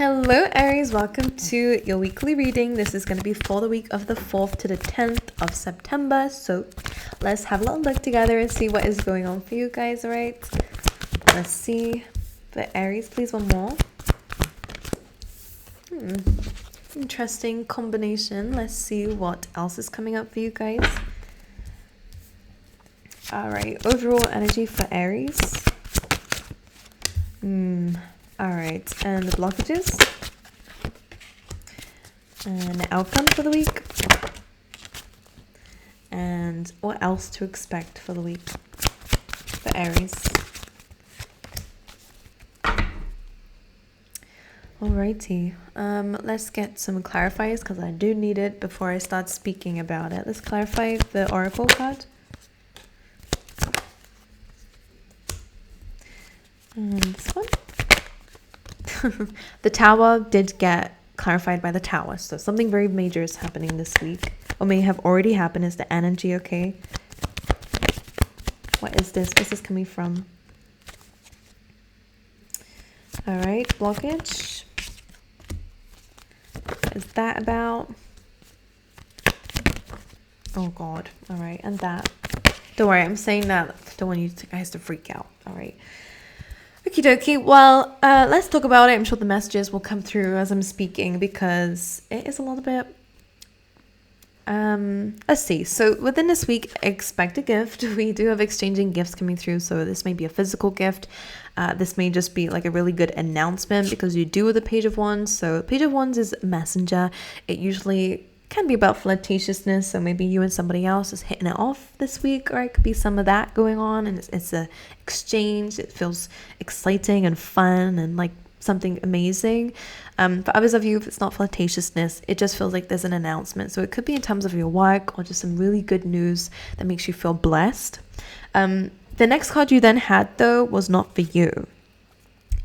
Hello Aries, welcome to your weekly reading. This is going to be for the week of the 4th to the 10th of September. So let's have a little look together and see what is going on for you guys, alright? Let's see. The Aries, please, one more. Interesting combination. Let's see what else is coming up for you guys. Alright, overall energy for Aries. Alright, and the blockages. And the outcome for the week. And what else to expect for the week for Aries. Alrighty, let's get some clarifiers because I do need it before I start speaking about it. Let's clarify the Oracle card. And this one. The Tower did get clarified by the Tower, so something very major is happening this week, or may have already happened. Is the energy okay? What is this? Where's this coming from? All right, blockage. What is that about? Oh God. All right, and that. Don't worry, I'm saying that. Don't want you guys to freak out. All right. Okie dokie. Well, let's talk about it. I'm sure the messages will come through as I'm speaking because it is a little bit. Let's see. So within this week, expect a gift. We do have exchanging gifts coming through. So this may be a physical gift. This may just be like a really good announcement because you do with the Page of Wands. So Page of Wands is messenger. It usually can be about flirtatiousness, so maybe you and somebody else is hitting it off this week, or it could be some of that going on, and it's a exchange. It feels exciting and fun and like something amazing. For others of you, if it's not flirtatiousness, it just feels like there's an announcement. So it could be in terms of your work or just some really good news that makes you feel blessed. The next card you then had though was not for you.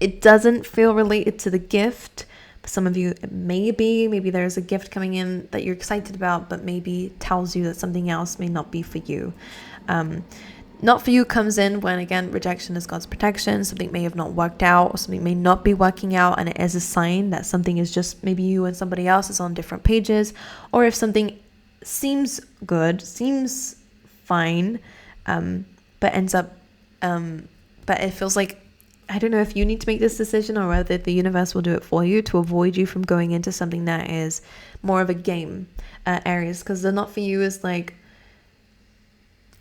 It doesn't feel related to the gift. Some of you, maybe there's a gift coming in that you're excited about, but maybe tells you that something else may not be for you. Not for you comes in when, again, rejection is God's protection. Something may have not worked out, or something may not be working out, and it is a sign that something is just maybe you and somebody else is on different pages. Or if something seems good, seems fine, but ends up, but it feels like, I don't know if you need to make this decision or whether the universe will do it for you to avoid you from going into something that is more of a game, Aries, because the not for you is like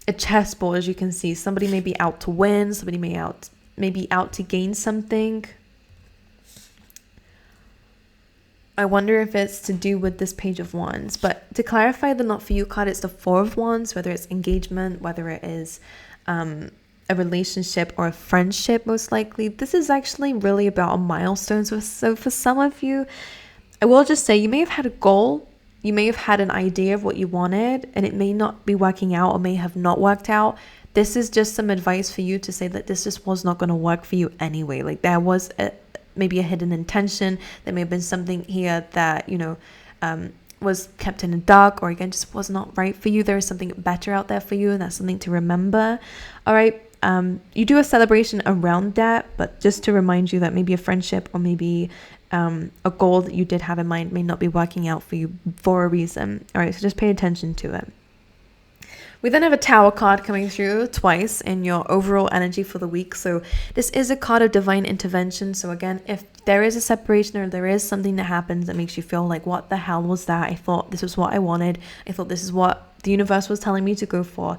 a chessboard, as you can see. Somebody may be out to win, somebody may be out to gain something. I wonder if it's to do with this Page of Wands. But to clarify the not for you card, it's the Four of Wands, whether it's engagement, whether it is a relationship or a friendship, most likely. This is actually really about a milestone. So for some of you, I will just say you may have had a goal, you may have had an idea of what you wanted, and it may not be working out or may have not worked out. This is just some advice for you to say that this just was not going to work for you anyway. Like there was maybe a hidden intention. There may have been something here that, was kept in the dark, or again, just was not right for you. There is something better out there for you, and that's something to remember. All right. You do a celebration around that, but just to remind you that maybe a friendship or maybe a goal that you did have in mind may not be working out for you for a reason. All right, so just pay attention to it. We then have a Tower card coming through twice in your overall energy for the week. So this is a card of divine intervention. So again, if there is a separation or there is something that happens that makes you feel like, what the hell was that? I thought this was what I wanted. I thought this is what the universe was telling me to go for.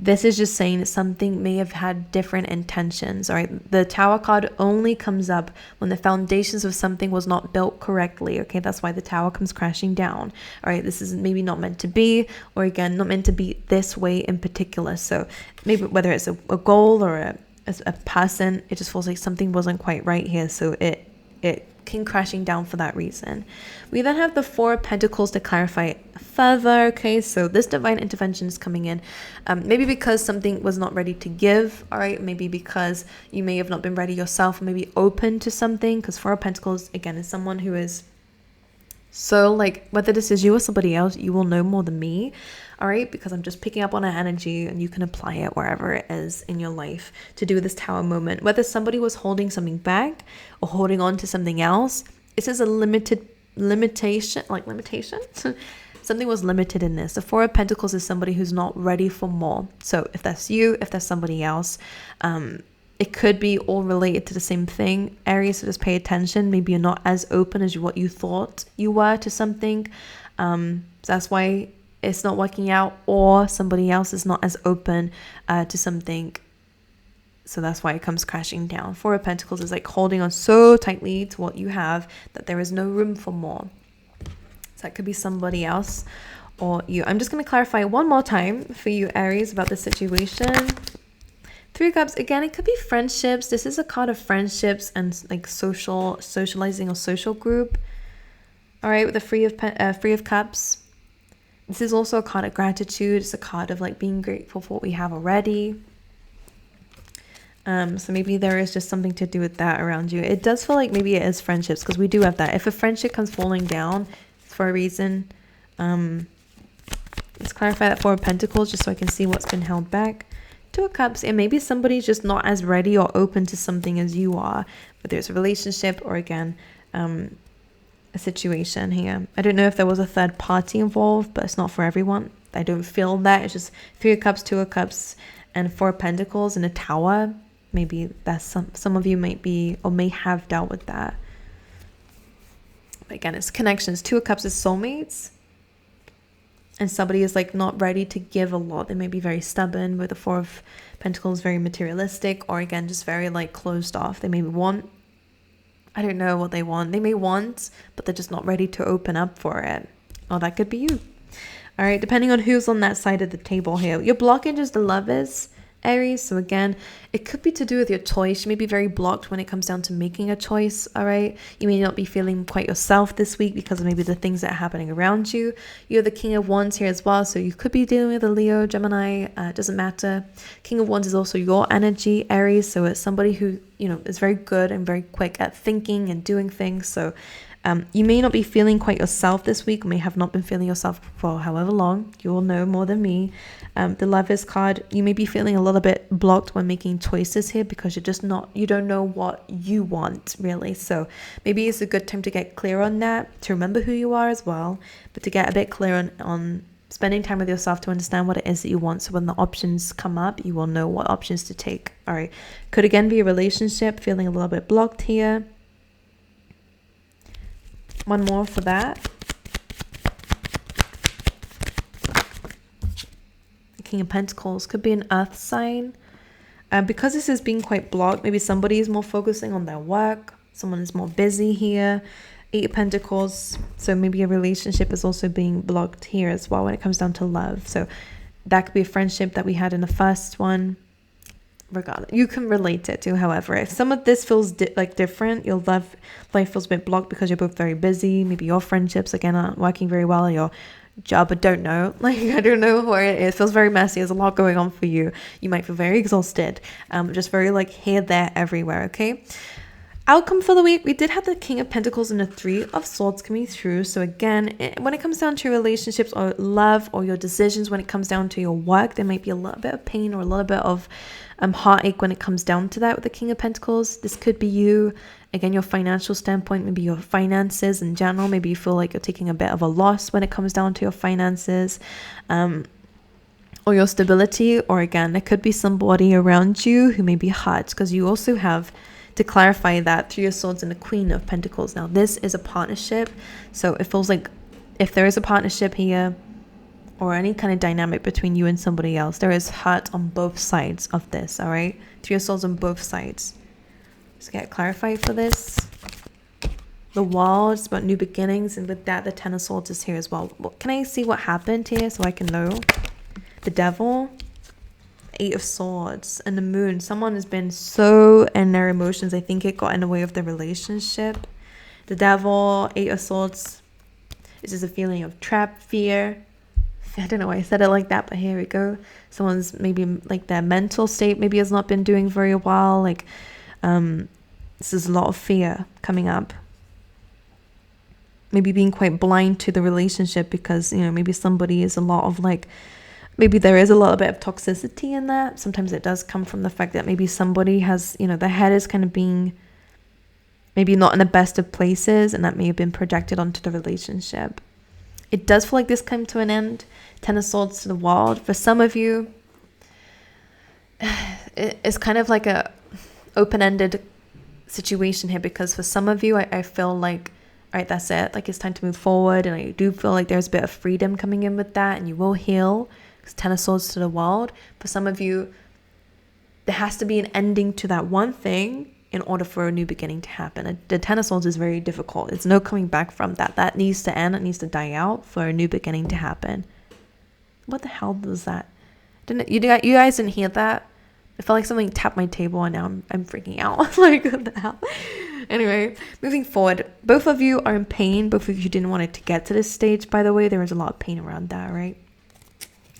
This is just saying that something may have had different intentions, all right? The Tower card only comes up when the foundations of something was not built correctly, okay? That's why the Tower comes crashing down, all right? This is maybe not meant to be, or again, not meant to be this way in particular. So maybe whether it's a goal or a person, it just feels like something wasn't quite right here. So it came crashing down for that reason. We then have the Four of Pentacles to clarify further. Okay, so this divine intervention is coming in maybe because something was not ready to give. All right, maybe because you may have not been ready yourself, or maybe open to something, because Four of Pentacles again is someone who is so like, whether this is you or somebody else, you will know more than me. All right, because I'm just picking up on an energy, and you can apply it wherever it is in your life to do this Tower moment. Whether somebody was holding something back or holding on to something else, it says a limitation. Something was limited in this. The Four of Pentacles is somebody who's not ready for more. So if that's you, if that's somebody else, it could be all related to the same thing. Aries, so just pay attention. Maybe you're not as open as what you thought you were to something. So that's why it's not working out, or somebody else is not as open to something. So that's why it comes crashing down. Four of Pentacles is like holding on so tightly to what you have that there is no room for more. So that could be somebody else or you. I'm just going to clarify one more time for you, Aries, about the situation. Three of Cups, again, it could be friendships. This is a card of friendships and like socializing or social group. All right, with the Three of Cups. This is also a card of gratitude. It's a card of like being grateful for what we have already. So maybe there is just something to do with that around you. It does feel like maybe it is friendships, because we do have that. If a friendship comes falling down, it's for a reason. Let's clarify that Four of Pentacles just so I can see what's been held back. Two of Cups, and maybe somebody's just not as ready or open to something as you are, whether it's a relationship or again, a situation here. I don't know if there was a third party involved, but it's not for everyone. I don't feel that. It's just Three of Cups, Two of Cups, and Four of Pentacles and a Tower. Maybe that's some of you might be or may have dealt with that. But again, it's connections. Two of Cups is soulmates. And somebody is like not ready to give a lot. They may be very stubborn, with the Four of Pentacles very materialistic, or again just very like closed off. They may want, I don't know what they want. They may want, but they're just not ready to open up for it. Or that could be you. All right, depending on who's on that side of the table here. Your blockage is the Lovers, Aries. So again, it could be to do with your choice. You may be very blocked when it comes down to making a choice. All right, you may not be feeling quite yourself this week because of maybe the things that are happening around you. You're the King of Wands here as well, so you could be dealing with a Leo, Gemini. It doesn't matter. King of Wands is also your energy, Aries. So it's somebody who, you know, is very good and very quick at thinking and doing things. So you may not be feeling quite yourself this week, or may have not been feeling yourself for however long. You will know more than me. The Lovers card, you may be feeling a little bit blocked when making choices here, because you're just not, you don't know what you want really. So maybe it's a good time to get clear on that, to remember who you are as well, but to get a bit clear on spending time with yourself to understand what it is that you want. So when the options come up, you will know what options to take. All right, could again be a relationship, feeling a little bit blocked here. One more for that. The King of Pentacles could be an earth sign. Because this is being quite blocked, maybe somebody is more focusing on their work. Someone is more busy here. Eight of Pentacles. So maybe a relationship is also being blocked here as well when it comes down to love. So that could be a friendship that we had in the first one. Regardless, you can relate it to. However, if some of this feels like different, your love life feels a bit blocked because you're both very busy. Maybe your friendships again aren't working very well. Your job, I don't know. Like, I don't know where it is. It feels very messy. There's a lot going on for you. You might feel very exhausted. Just very like here, there, everywhere. Okay. Outcome for the week, we did have the King of Pentacles and the Three of Swords coming through. So again, when it comes down to relationships or love or your decisions, when it comes down to your work, there might be a little bit of pain or a little bit of heartache when it comes down to that with the King of Pentacles. This could be you, again, your financial standpoint, maybe your finances in general. Maybe you feel like you're taking a bit of a loss when it comes down to your finances, or your stability. Or again, there could be somebody around you who may be hurt, because you also have, to clarify that, Three of Swords and the Queen of Pentacles. Now this is a partnership, so it feels like if there is a partnership here or any kind of dynamic between you and somebody else, there is hurt on both sides of this. All right, Three of Swords on both sides. Let's get clarified for this. The World is about new beginnings, and with that the Ten of Swords is here as well. Can I see what happened here so I can know? The Devil, Eight of Swords, and the Moon. Someone has been so in their emotions. I think it got in the way of the relationship. The Devil, Eight of Swords. This is a feeling of trap, fear. I don't know why I said it like that, but here we go. Someone's maybe like their mental state maybe has not been doing very well. Like this is a lot of fear coming up. Maybe being quite blind to the relationship because, you know, maybe somebody is a lot of like, maybe there is a little bit of toxicity in that. Sometimes it does come from the fact that maybe somebody has, you know, their head is kind of being maybe not in the best of places, and that may have been projected onto the relationship. It does feel like this came to an end. Ten of Swords to the World. For some of you, it's kind of like a open-ended situation here, because for some of you, I feel like, all right, that's it. Like, it's time to move forward, and I do feel like there's a bit of freedom coming in with that, and you will heal. Because Ten of Swords to the World. For some of you, there has to be an ending to that one thing in order for a new beginning to happen. The Ten of Swords is very difficult. It's no coming back from that. That needs to end. It needs to die out for a new beginning to happen. What the hell does that? You guys didn't hear that? I felt like something tapped my table, and now I'm freaking out. Like, what the hell? Anyway, moving forward. Both of you are in pain. Both of you didn't want it to get to this stage, by the way. There was a lot of pain around that, right?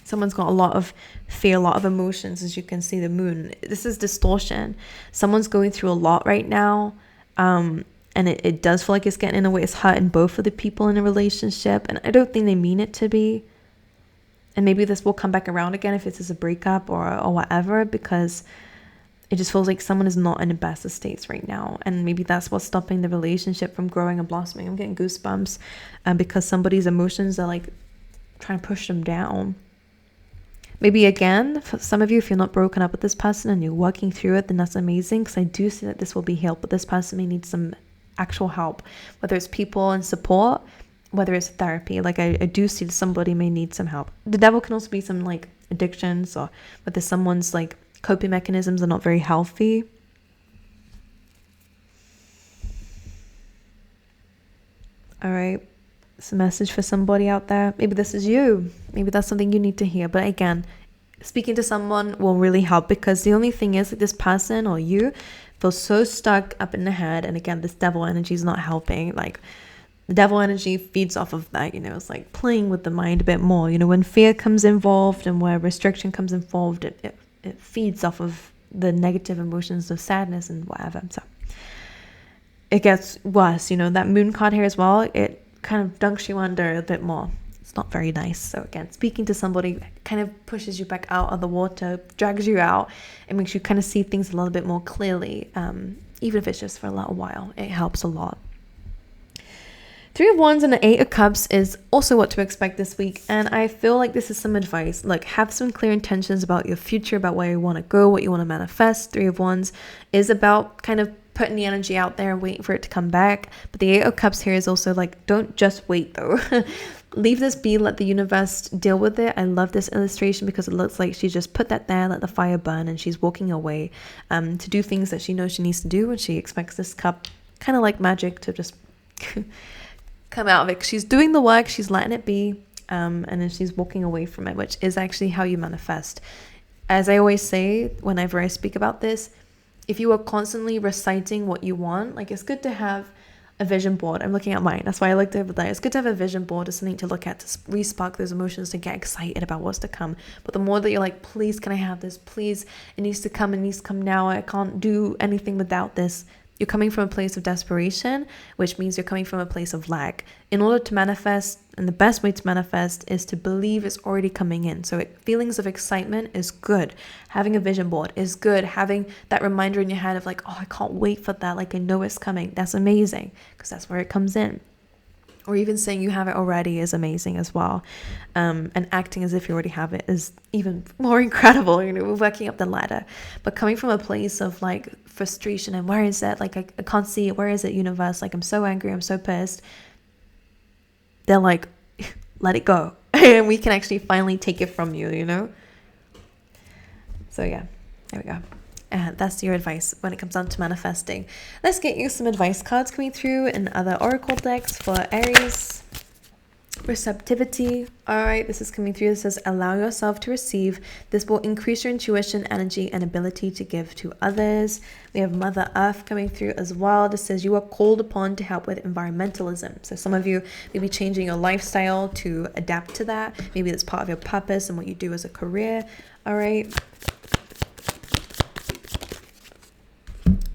Someone's got a lot of fear, a lot of emotions, as you can see the moon. This is distortion. Someone's going through a lot right now. And it does feel like it's getting in the way. It's hurting both of the people in a relationship. And I don't think they mean it to be. And maybe this will come back around again if it's a breakup or whatever, because it just feels like someone is not in the best of states right now. And maybe that's what's stopping the relationship from growing and blossoming. I'm getting goosebumps because somebody's emotions are like trying to push them down. Maybe again, for some of you, if you're not broken up with this person and you're working through it, then that's amazing, because I do see that this will be healed. But this person may need some actual help, whether it's people and support, whether it's therapy. Like, I do see that somebody may need some help. The devil can also be some like addictions, or whether someone's like coping mechanisms are not very healthy. All right. It's a message for somebody out there. Maybe this is you. Maybe that's something you need to hear. But again, speaking to someone will really help, because the only thing is that this person or you feels so stuck up in the head. And again, this devil energy is not helping. Like, the devil energy feeds off of that, it's like playing with the mind a bit more. When fear comes involved and where restriction comes involved, it feeds off of the negative emotions of sadness and whatever. So it gets worse. That moon card here as well, it kind of dunks you under a bit more. It's not very nice. So again, speaking to somebody kind of pushes you back out of the water, drags you out, and makes you kind of see things a little bit more clearly. Even if it's just for a little while, it helps a lot. Three of Wands and the Eight of Cups is also what to expect this week. And I feel like this is some advice. Like, have some clear intentions about your future, about where you want to go, what you want to manifest. Three of Wands is about kind of putting the energy out there and waiting for it to come back. But the Eight of Cups here is also like, don't just wait though. Leave this be, let the universe deal with it. I love this illustration because it looks like she just put that there, let the fire burn, and she's walking away to do things that she knows she needs to do, and she expects this cup, kind of like magic, to just come out of it. She's doing the work, she's letting it be, and then she's walking away from it, which is actually how you manifest. As I always say whenever I speak about this, if you are constantly reciting what you want, like, it's good to have a vision board. I'm looking at mine, that's why I looked over there. It's good to have a vision board or something to look at, to re-spark those emotions, to get excited about what's to come. But the more that you're like, please, can I have this? Please, it needs to come, now. I can't do anything without this. You're coming from a place of desperation, which means you're coming from a place of lack. In order to manifest, and the best way to manifest is to believe it's already coming in. So feelings of excitement is good. Having a vision board is good. Having that reminder in your head of like, oh, I can't wait for that. Like, I know it's coming. That's amazing, because that's where it comes in. Or even saying you have it already is amazing as well. And acting as if you already have it is even more incredible. We're working up the ladder. But coming from a place of like frustration and where is it? Like, I can't see it. Where is it, universe? Like, I'm so angry. I'm so pissed. They're like, let it go. And we can actually finally take it from you, So yeah, there we go. That's your advice when it comes down to manifesting. Let's get you some advice cards coming through in other oracle decks for Aries. Receptivity. All right, this is coming through. It says, allow yourself to receive. This will increase your intuition, energy, and ability to give to others. We have Mother Earth coming through as well. This says you are called upon to help with environmentalism. So some of you may be changing your lifestyle to adapt to that. Maybe that's part of your purpose and what you do as a career. All right.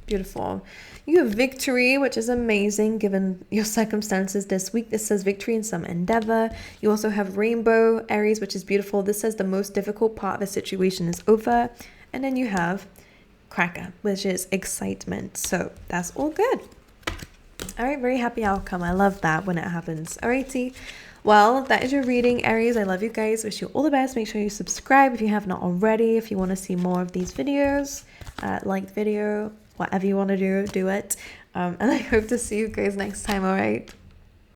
Beautiful. You have victory, which is amazing given your circumstances this week. This says victory in some endeavor. You also have rainbow, Aries, which is beautiful. This says the most difficult part of the situation is over. And then you have cracker, which is excitement. So that's all good. All right, very happy outcome. I love that when it happens. Alrighty. Well, that is your reading, Aries. I love you guys. Wish you all the best. Make sure you subscribe if you have not already. If you want to see more of these videos, like the video, whatever you want to do, do it. And I hope to see you guys next time, alright?